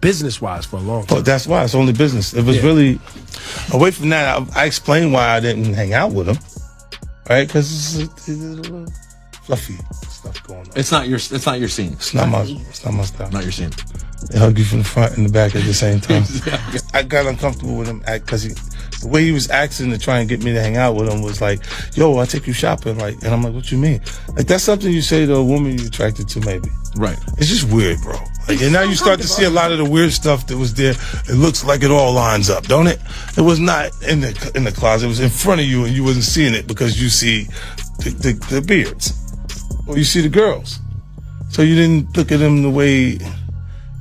business-wise for a long time. Oh, that's why it's only business. It was really away from that. I explained why I didn't hang out with him, right? Because it's a little fluffy stuff going on. It's not your scene. It's not my stuff. Not your scene. They hug you from the front and the back at the same time. I got uncomfortable with him because the way he was acting to try and get me to hang out with him was like, yo, I'll take you shopping. Like, and I'm like, what you mean? Like, that's something you say to a woman you're attracted to, maybe. Right. It's just weird, bro. Like, and now you start to see a lot of the weird stuff that was there. It looks like it all lines up, don't it? It was not in the closet. It was in front of you and you wasn't seeing it because you see the beards. Or you see the girls. So you didn't look at them the way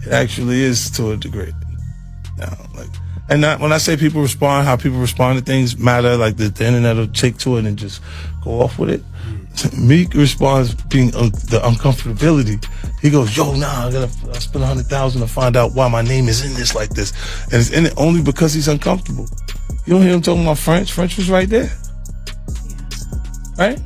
it actually is to a degree. When I say people respond, how people respond to things matter, like the internet will take to it and just go off with it. Meek responds being the uncomfortability. He goes, yo, I spend $100,000 to find out why my name is in this like this. And it's in it only because he's uncomfortable. You don't hear him talking about French. French was right there. Right?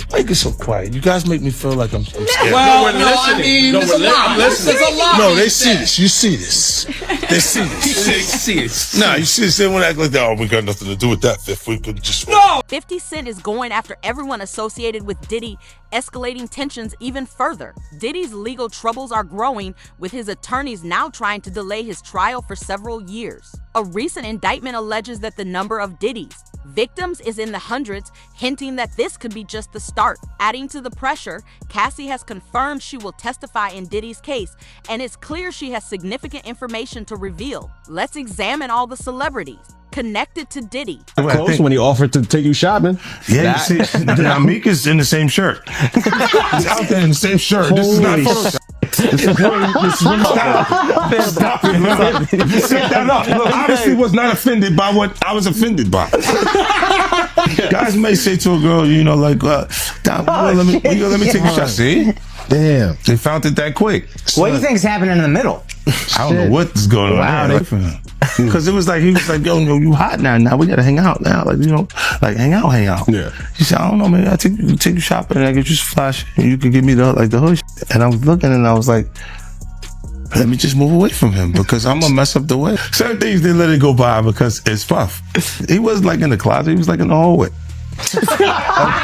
Why you get so quiet? You guys make me feel like I'm scared. Well, I mean, there's a lot. There's a lot. No, they see this. You see this. They see this. They see it. Nah, you see this. They won't act like that. Oh, we got nothing to do with that. If we could just... No! 50 Cent is going after everyone associated with Diddy, escalating tensions even further. Diddy's legal troubles are growing, with his attorneys now trying to delay his trial for several years. A recent indictment alleges that the number of Diddy's victims is in the hundreds, hinting that this could be just the start. Adding to the pressure, Cassie has confirmed she will testify in Diddy's case, and it's clear she has significant information to reveal. Let's examine all the celebrities connected to Diddy. Close when he offered to take you shopping. Yeah, you see, now Meek is in the same shirt. He's out there in the same shirt. This is not Photoshop. Stop it, man. You set that up. Look, obviously was not offended by what I was offended by. Guys may say to a girl, you know, like, let me take a shot. See? Damn. They found it that quick. What do you think's happening in the middle? I don't know what's going on there. Because it was like, he was like, yo, you hot now. Now we got to hang out now. Like, you know, like hang out. Yeah. He said, I don't know, man. I'll take you shopping and I get you some flash and you can give me the hood. And I was looking and I was like, let me just move away from him because I'm gonna mess up the way. Certain things they let it go by because it's puff. He wasn't like in the closet, he was like in the hallway.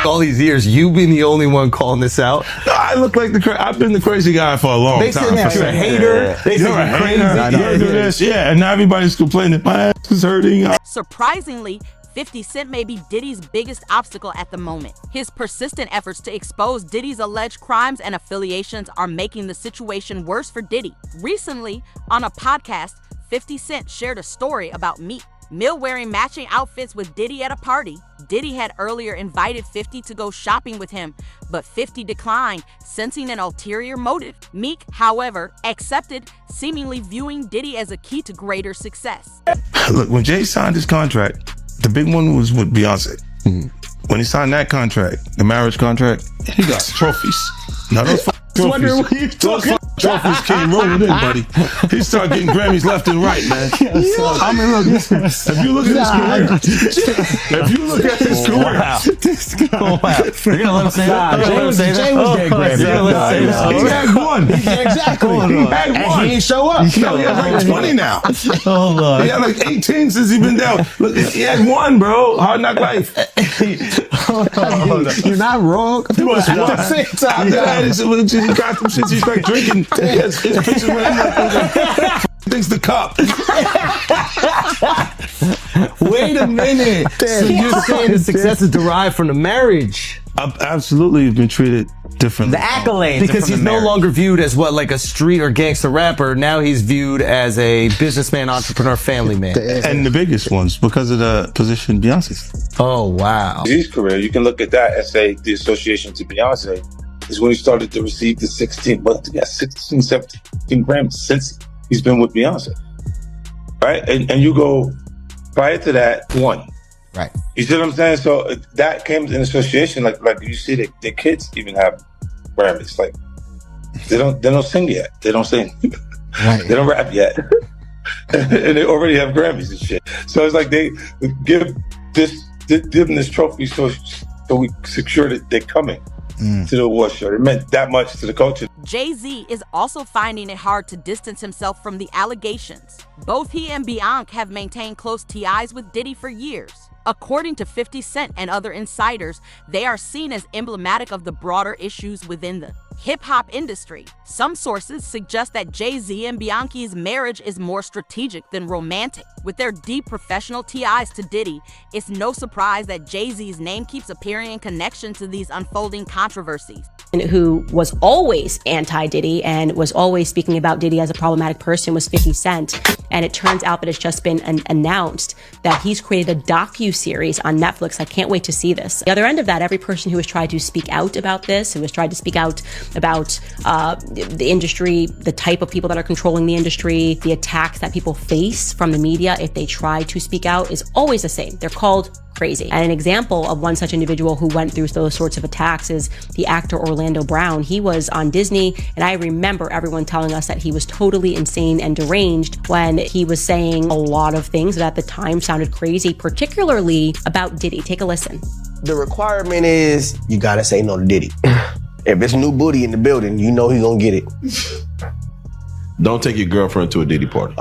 All these years, you've been the only one calling this out. No, I look like I've been the crazy guy for a long time. You're a hater. They say you're a hater. Yeah, and now everybody's complaining. My ass is hurting. Surprisingly, 50 Cent may be Diddy's biggest obstacle at the moment. His persistent efforts to expose Diddy's alleged crimes and affiliations are making the situation worse for Diddy. Recently, on a podcast, 50 Cent shared a story about Meek Mill wearing matching outfits with Diddy at a party. Diddy had earlier invited 50 to go shopping with him, but 50 declined, sensing an ulterior motive. Meek, however, accepted, seemingly viewing Diddy as a key to greater success. Look, when Jay signed his contract, the big one was with Beyonce. Mm-hmm. When he signed that contract, the marriage contract, he got trophies. Now those trophies came rolling in, buddy. He started getting Grammys left and right, man. I mean, look, if you look at his career, You're gonna let him say that? Jay was getting Grammys. He had one. Exactly. He had one. And he ain't show up. He has like 20 now. Hold on. He had like 18 since he been down. Look, he had one, bro. Hard Knock Life. You're not wrong. He was one. At the same time, he got some shit. He's like drinking. His pictures with him like things the cup. Wait a minute. So you're saying the success is derived from the marriage? I've absolutely been treated differently. The accolades. Because he's no longer viewed as what, like a street or gangster rapper. Now he's viewed as a businessman, entrepreneur, family man. And the biggest ones because of the position Beyonce's. Oh, wow. His career, you can look at that and say the association to Beyonce is when he started to receive the 16, 17 Grammys since he's been with Beyonce. Right? And you go, prior to that, one. Right. You see what I'm saying? So that came in association, like you see the kids even have Grammys. Like they don't sing yet. They don't sing. Right. They don't rap yet. And they already have Grammys and shit. So it's like they give them this trophy so we secure that they're coming to the award show. It meant that much to the culture. Jay-Z is also finding it hard to distance himself from the allegations. Both he and Bianca have maintained close ties with Diddy for years. According to 50 Cent and other insiders, they are seen as emblematic of the broader issues within the hip-hop industry. Some sources suggest that Jay-Z and Bianca's marriage is more strategic than romantic. With their deep professional ties to Diddy, it's no surprise that Jay-Z's name keeps appearing in connection to these unfolding controversies. Who was always anti-Diddy and was always speaking about Diddy as a problematic person was 50 Cent. And it turns out that it's just been announced that he's created a docu-series on Netflix. I can't wait to see this. The other end of that, every person who has tried to speak out about this, who has tried to speak out about the industry, the type of people that are controlling the industry, the attacks that people face from the media if they try to speak out, is always the same. They're called crazy. And an example of one such individual who went through those sorts of attacks is the actor Orlando Brown. He was on Disney, and I remember everyone telling us that he was totally insane and deranged when he was saying a lot of things that at the time sounded crazy, particularly about Diddy. Take a listen. The requirement is you gotta say no to Diddy. If it's new booty in the building, you know he gonna get it. Don't take your girlfriend to a Diddy party.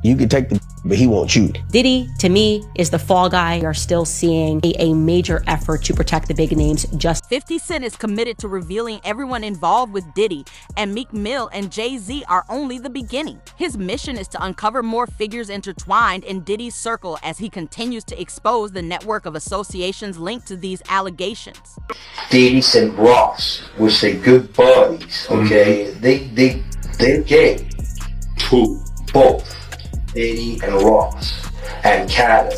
You can take the, but he won't you. Diddy, to me, is the fall guy. We are still seeing a major effort to protect the big names. 50 Cent is committed to revealing everyone involved with Diddy, and Meek Mill and Jay-Z are only the beginning. His mission is to uncover more figures intertwined in Diddy's circle as he continues to expose the network of associations linked to these allegations. Diddy and Ross, which they good buddies, okay? They're gay. Who? Both. Diddy and Ross. And Khaled.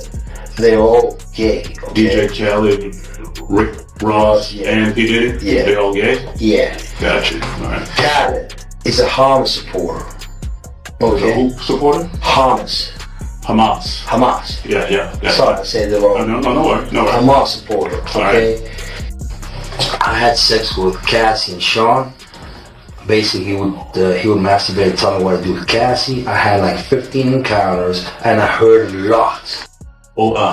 They're all gay. Okay? DJ Khaled, Rick Ross, and P. Diddy? Yeah. They all gay? Yeah. Gotcha. All right. Khaled is a Hamas supporter. Okay? Who supporter? Hamas. Hamas. Yeah. Sorry, I said it wrong. No worries. Hamas supporter. Okay? Right. I had sex with Cassie and Sean. Basically, he would masturbate and tell me what to do with Cassie. I had like 15 encounters, and I heard a lot.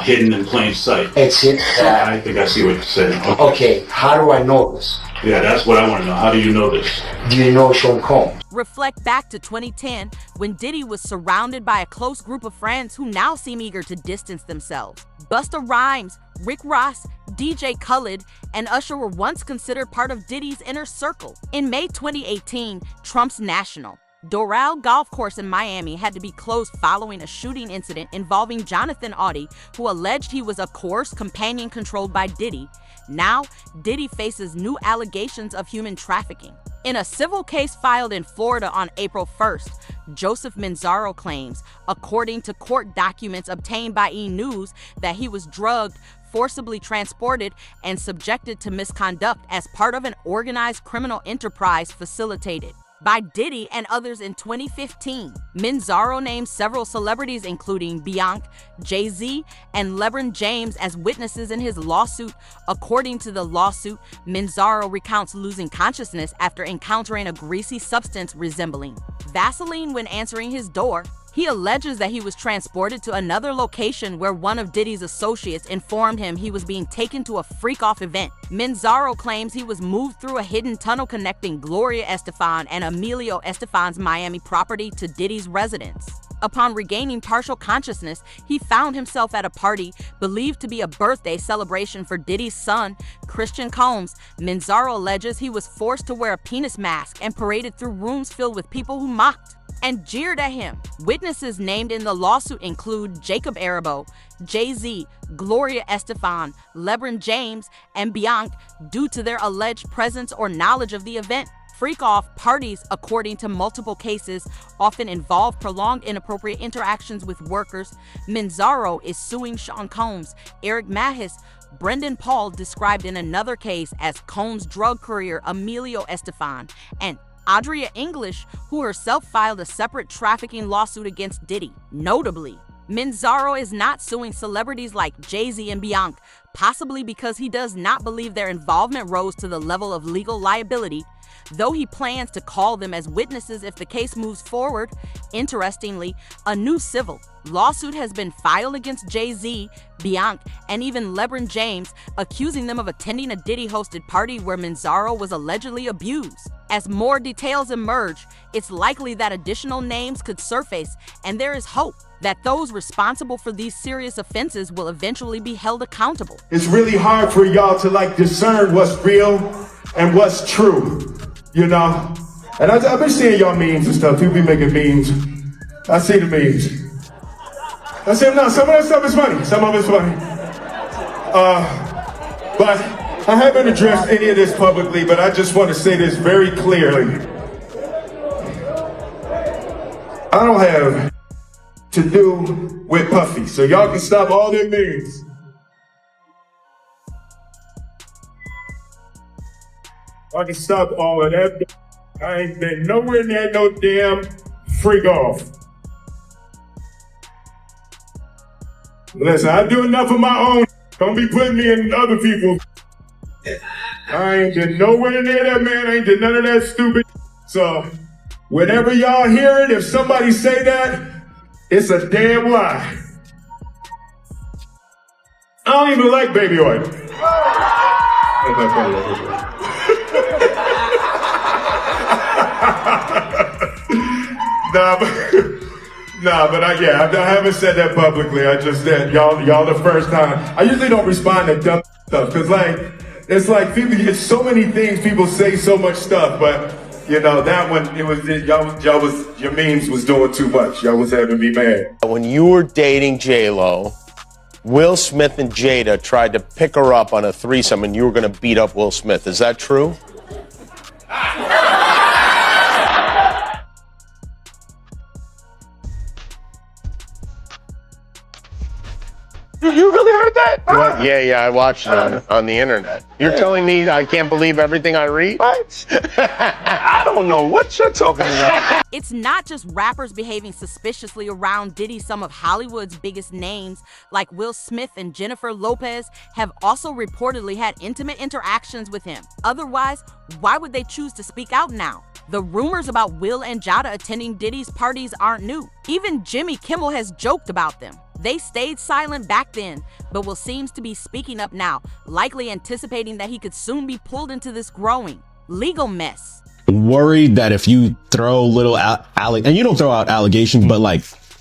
Hidden in plain sight. It's hidden. I think I see what you're saying. Okay, how do I know this? Yeah, that's what I want to know. How do you know this? Do you know Sean Combs? Reflect back to 2010 when Diddy was surrounded by a close group of friends who now seem eager to distance themselves. Busta Rhymes, Rick Ross, DJ Khaled, and Usher were once considered part of Diddy's inner circle. In May 2018, Trump's National Doral Golf Course in Miami had to be closed following a shooting incident involving Jonathan Audie, who alleged he was a coerced companion controlled by Diddy. Now, Diddy faces new allegations of human trafficking. In a civil case filed in Florida on April 1st, Joseph Manzaro claims, according to court documents obtained by E! News, that he was drugged, forcibly transported, and subjected to misconduct as part of an organized criminal enterprise facilitated by Diddy and others in 2015. Manzaro named several celebrities including Bianca, Jay-Z, and LeBron James as witnesses in his lawsuit. According to the lawsuit, Manzaro recounts losing consciousness after encountering a greasy substance resembling Vaseline when answering his door. He alleges that he was transported to another location where one of Diddy's associates informed him he was being taken to a freak-off event. Manzaro claims he was moved through a hidden tunnel connecting Gloria Estefan and Emilio Estefan's Miami property to Diddy's residence. Upon regaining partial consciousness, he found himself at a party believed to be a birthday celebration for Diddy's son, Christian Combs. Manzaro alleges he was forced to wear a penis mask and paraded through rooms filled with people who mocked and jeered at him. Witnesses named in the lawsuit include Jacob Arabo, Jay-Z, Gloria Estefan, LeBron James, and Bianca due to their alleged presence or knowledge of the event. Freak-off parties, according to multiple cases, often involve prolonged inappropriate interactions with workers. Manzaro is suing Sean Combs, Eric Mahis, Brendan Paul, described in another case as Combs' drug courier Emilio Estefan, and Adria English, who herself filed a separate trafficking lawsuit against Diddy. Notably, Manzaro is not suing celebrities like Jay-Z and Bianca, possibly because he does not believe their involvement rose to the level of legal liability, though he plans to call them as witnesses if the case moves forward. Interestingly, a new civil lawsuit has been filed against Jay-Z, Bianca, and even LeBron James, accusing them of attending a Diddy-hosted party where Manzaro was allegedly abused. As more details emerge, it's likely that additional names could surface, and there is hope that those responsible for these serious offenses will eventually be held accountable. It's really hard for y'all to discern what's real and what's true, you know? And I've been seeing y'all memes and stuff. People be making memes. I see the memes. I see them now. Some of that stuff is funny. Some of it's funny. But I haven't addressed any of this publicly, but I just want to say this very clearly. I don't have to do with Puffy, so y'all can stop all their memes. I can stop all of that. I ain't been nowhere near no damn freak off. Listen, I do enough of my own. Don't be putting me in other people's. I ain't been nowhere near that, man. I ain't did none of that stupid. So, whenever y'all hear it, if somebody say that, it's a damn lie. I don't even like baby oil. But I haven't said that publicly. I just said y'all the first time. I usually don't respond to dumb stuff because it's like people. It's so many things people say, so much stuff. But you know that one, your memes was doing too much. Y'all was having me mad. When you were dating J-Lo, Will Smith and Jada tried to pick her up on a threesome, and you were going to beat up Will Smith. Is that true? You really heard that? What? Yeah, I watched it on the internet. You're telling me I can't believe everything I read? What? I don't know what you're talking about. It's not just rappers behaving suspiciously around Diddy. Some of Hollywood's biggest names, like Will Smith and Jennifer Lopez, have also reportedly had intimate interactions with him. Otherwise, why would they choose to speak out now? The rumors about Will and Jada attending Diddy's parties aren't new. Even Jimmy Kimmel has joked about them. They stayed silent back then, but Will seems to be speaking up now, likely anticipating that he could soon be pulled into this growing legal mess. Worried that if you throw little and you don't throw out allegations, but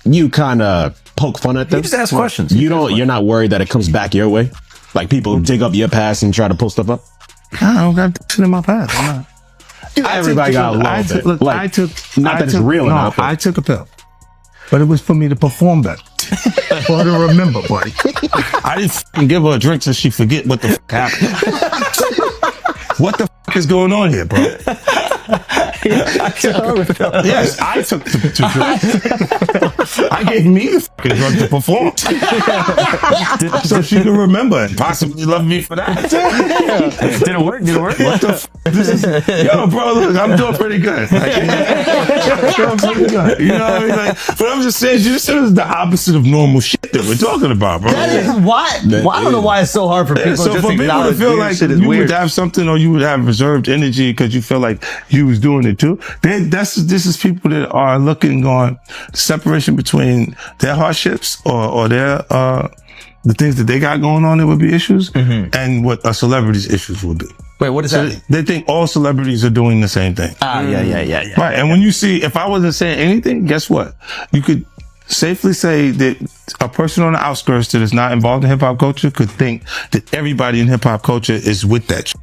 you kind of poke fun at them. You just ask questions. You're not worried that it comes back your way? Like people dig up your past and try to pull stuff up? I don't got shit in my past. I'm not. Everybody got a little bit. Look, I took a pill, but it was for me to perform better. For her to remember, buddy. I didn't fucking give her a drink so she forget what the fuck happened. What the fuck is going on here, bro? Yes, I took the drinks. I gave me the fucking drug to perform. So she can remember and possibly love me for that. Did it work? What the fuck? Yo, bro, look, I'm doing pretty good. You know what I mean? But I'm just saying, you said it's the opposite of normal shit that we're talking about, bro. That is why. I don't know why it's so hard for people so just for to people to acknowledge feel weird like shit is you weird. would have something or you would have reserved energy because you feel like you was doing it too. This is people that are looking on separation between their hardships or their the things that they got going on that would be issues and what a celebrity's issues would be. Wait, what does that mean? They think all celebrities are doing the same thing. Yeah. Right. And when you see, if I wasn't saying anything, guess what? You could safely say that a person on the outskirts that is not involved in hip hop culture could think that everybody in hip hop culture is with that shit.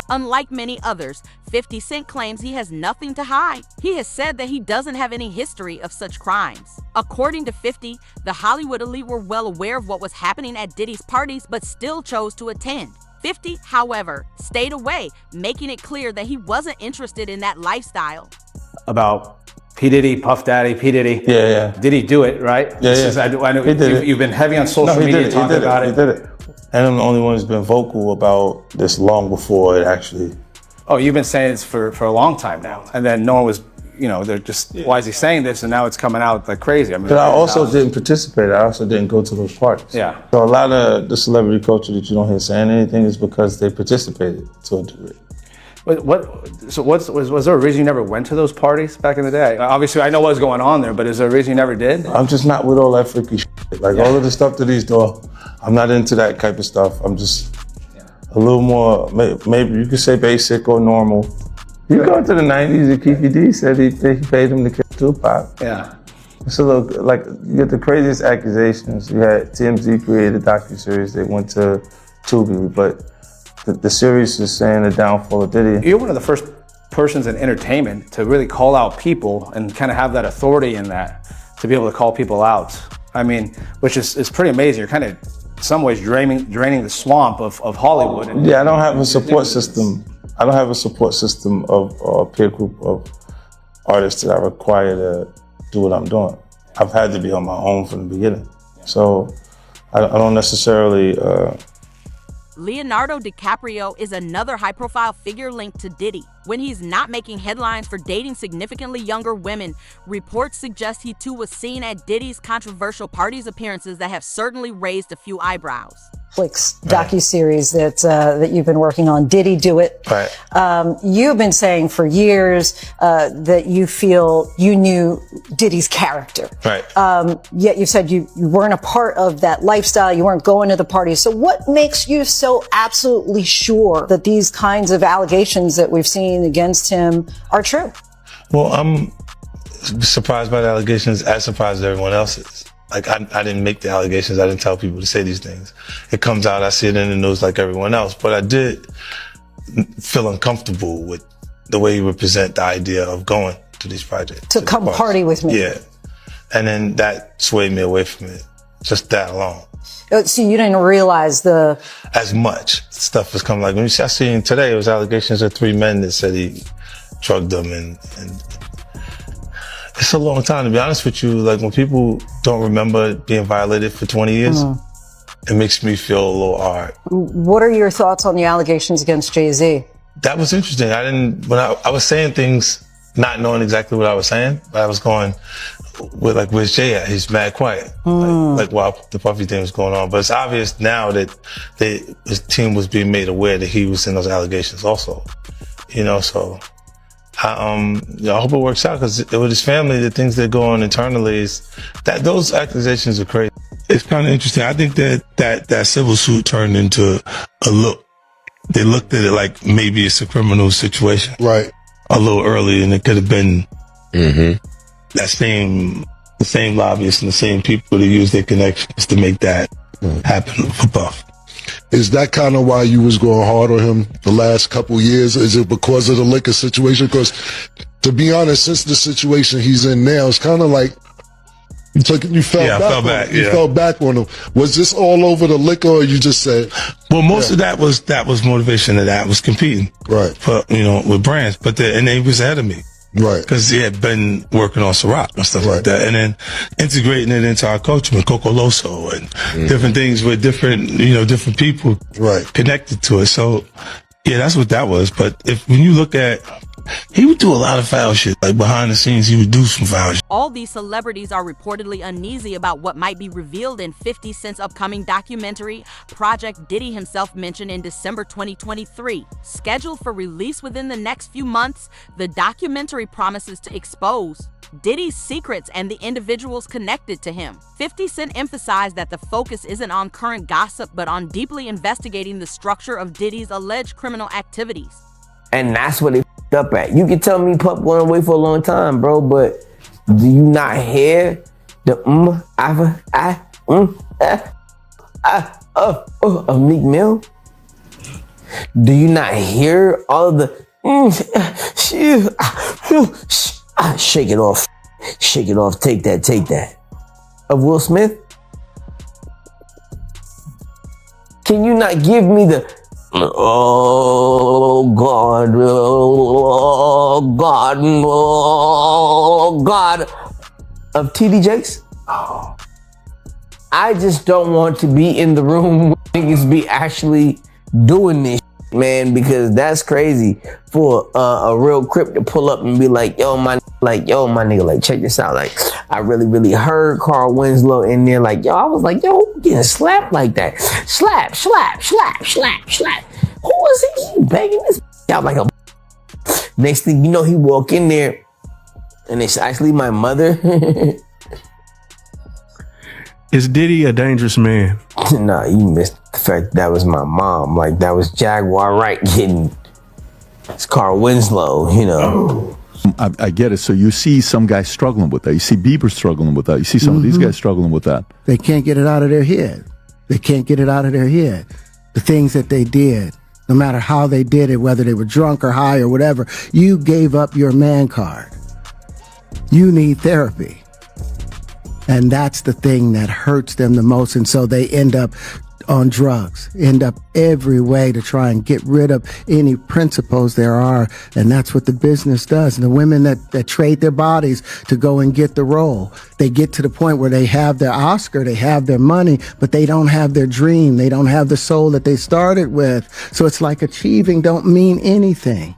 Unlike many others, 50 Cent claims he has nothing to hide. He has said that he doesn't have any history of such crimes. According to 50, the Hollywood elite were well aware of what was happening at Diddy's parties, but still chose to attend. 50, however, stayed away, making it clear that he wasn't interested in that lifestyle. About P. Diddy, Puff Daddy, P. Diddy. Yeah. Did he do it, right? I know you've been heavy on social media talking about it. He did it. And I'm the only one who's been vocal about this long before it actually. Oh, you've been saying this for a long time now. And then no one was, they're just, why is he saying this? And now it's coming out like crazy. I mean, but I also didn't participate. I also didn't go to those parties. Yeah. So a lot of the celebrity culture that you don't hear saying anything is because they participated to a degree. Was there a reason you never went to those parties back in the day? Obviously, I know what was going on there, but is there a reason you never did? I'm just not with all that freaky shit. All of the stuff that he's doing, I'm not into that type of stuff. I'm just a little more, maybe you could say basic or normal. You go to the 90s and Keefe D said he paid him to kill Tupac. Yeah. So look, like, you get the craziest accusations. You had TMZ created a docuseries. They went to Tubi, but the series is saying the downfall of Diddy. You're one of the first persons in entertainment to really call out people and kind of have that authority in that, to be able to call people out. I mean, which is pretty amazing. You're kind of, in some ways, draining the swamp of Hollywood. Yeah, I don't have a support system. I don't have a support system of a peer group of artists that I require to do what I'm doing. I've had to be on my own from the beginning. So I don't necessarily... Leonardo DiCaprio is another high-profile figure linked to Diddy. When he's not making headlines for dating significantly younger women, reports suggest he too was seen at Diddy's controversial parties appearances that have certainly raised a few eyebrows. Netflix docuseries that you've been working on. Diddy Do It? Right. You've been saying for years that you feel you knew Diddy's character. Right. Yet you said you weren't a part of that lifestyle. You weren't going to the parties. So what makes you so absolutely sure that these kinds of allegations that we've seen against him are true? Well, I'm surprised by the allegations, as surprised as everyone else is. Like, I didn't make the allegations. I didn't tell people to say these things. It comes out, I see it in the news like everyone else. But I did feel uncomfortable with the way you would present the idea of going to these projects. To come party with me. Yeah. And then that swayed me away from it. Just that alone. So you didn't realize as much stuff was coming. Like, when I seen today, it was allegations of 3 men that said he drugged them, and it's a long time, to be honest with you. Like, when people don't remember being violated for 20 years, it makes me feel a little hard. What are your thoughts on the allegations against Jay-Z? That was interesting. When I was saying things, not knowing exactly what I was saying, but I was going with, like, where's Jay at? He's mad quiet. Like while the Puffy thing was going on. But it's obvious now that his team was being made aware that he was in those allegations also. You know, so I hope it works out, because with his family, the things that go on internally is that those accusations are crazy. It's kind of interesting. I think that civil suit turned into a look. They looked at it like maybe it's a criminal situation. Right. A little early, and it could have been the same lobbyists and the same people that use their connections to make that happen for Puff. Is that kind of why you was going hard on him the last couple years? Is it because of the liquor situation? Because, to be honest, since the situation he's in now, it's kind of like you fell back. You fell back on him. Was this all over the liquor, or you just said? Well, most of that was motivation. That was competing, right? For, with brands, but and he was ahead of me. Right. Because he had been working on Ciroc and stuff like that. And then integrating it into our culture with Coco Loso and different things with different people connected to it. So, yeah, that's what that was. But when you look at, he would do a lot of foul shit. Like, behind the scenes, he would do some foul shit. All these celebrities are reportedly uneasy about what might be revealed in 50 Cent's upcoming documentary, Project Diddy himself mentioned in December 2023. Scheduled for release within the next few months, the documentary promises to expose Diddy's secrets and the individuals connected to him. 50 Cent emphasized that the focus isn't on current gossip, but on deeply investigating the structure of Diddy's alleged criminal activities. And that's what they f***ed up at. You can tell me Pup went away for a long time, bro, but do you not hear the of Meek Mill? Do you not hear all the shake it off, take that of Will Smith? Can you not give me the oh God of TD Jakes? I just don't want to be in the room where niggas be actually doing this shit, man, because that's crazy for a real Crip to pull up and be like, yo, my nigga, like, check this out. Like, I really heard Carl Winslow in there. Like, yo, I was like, yo, getting slapped like that. Slap. Who was he banging this out like a next thing you know, he walk in there and it's actually my mother. Is Diddy a dangerous man? Nah, you missed the fact that was my mom. Like, that was Jaguar Wright getting It's Carl Winslow, you know. I get it. So you see some guys struggling with that. You see Bieber struggling with that. You see some of these guys struggling with that. They can't get it out of their head. They can't get it out of their head. The things that they did, no matter how they did it, whether they were drunk or high or whatever, you gave up your man card. You need therapy. And that's the thing that hurts them the most. And so they end up on drugs, end up every way to try and get rid of any principles there are. And that's what the business does. And the women that trade their bodies to go and get the role, they get to the point where they have their Oscar, they have their money, but they don't have their dream. They don't have the soul that they started with. So it's like achieving don't mean anything.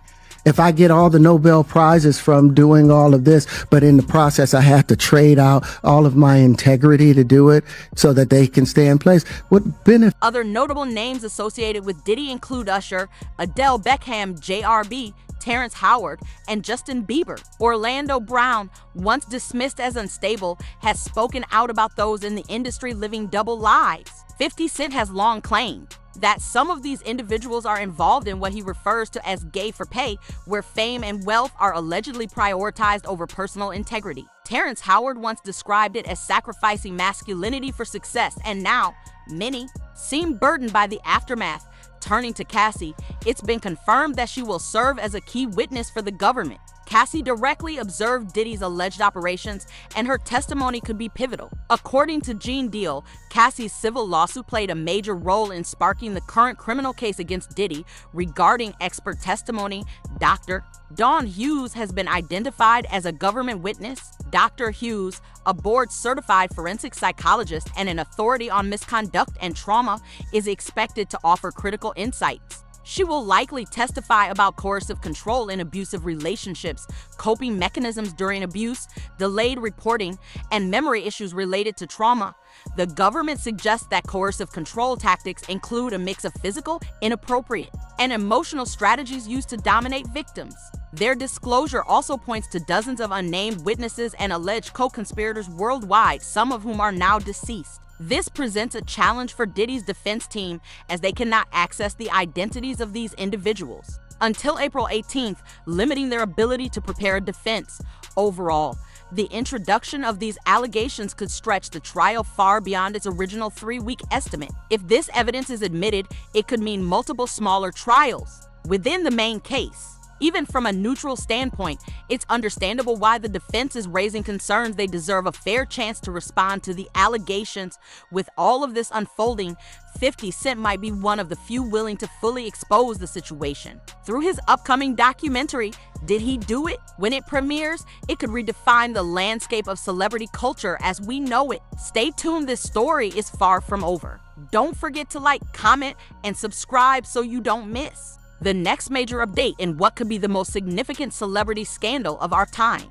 If I get all the Nobel Prizes from doing all of this, but in the process I have to trade out all of my integrity to do it so that they can stay in place, what benefit? Other notable names associated with Diddy include Usher, Adele Beckham, JRB, Terrence Howard, and Justin Bieber. Orlando Brown, once dismissed as unstable, has spoken out about those in the industry living double lives. 50 Cent has long claimed that some of these individuals are involved in what he refers to as gay for pay, where fame and wealth are allegedly prioritized over personal integrity. Terrence Howard once described it as sacrificing masculinity for success, and now many seem burdened by the aftermath. Turning to Cassie, it's been confirmed that she will serve as a key witness for the government. Cassie directly observed Diddy's alleged operations, and her testimony could be pivotal. According to Gene Deal, Cassie's civil lawsuit played a major role in sparking the current criminal case against Diddy regarding expert testimony. Dr. Dawn Hughes has been identified as a government witness. Dr. Hughes, a board-certified forensic psychologist and an authority on misconduct and trauma, is expected to offer critical insights. She will likely testify about coercive control in abusive relationships, coping mechanisms during abuse, delayed reporting, and memory issues related to trauma. The government suggests that coercive control tactics include a mix of physical, inappropriate, and emotional strategies used to dominate victims. Their disclosure also points to dozens of unnamed witnesses and alleged co-conspirators worldwide, some of whom are now deceased. This presents a challenge for Diddy's defense team, as they cannot access the identities of these individuals until April 18th, limiting their ability to prepare a defense. Overall, the introduction of these allegations could stretch the trial far beyond its original 3-week estimate. If this evidence is admitted, it could mean multiple smaller trials within the main case. Even from a neutral standpoint, it's understandable why the defense is raising concerns. They deserve a fair chance to respond to the allegations. With all of this unfolding, 50 Cent might be one of the few willing to fully expose the situation. Through his upcoming documentary, Did He Do It? When it premieres, it could redefine the landscape of celebrity culture as we know it. Stay tuned, this story is far from over. Don't forget to like, comment, and subscribe so you don't miss the next major update in what could be the most significant celebrity scandal of our time.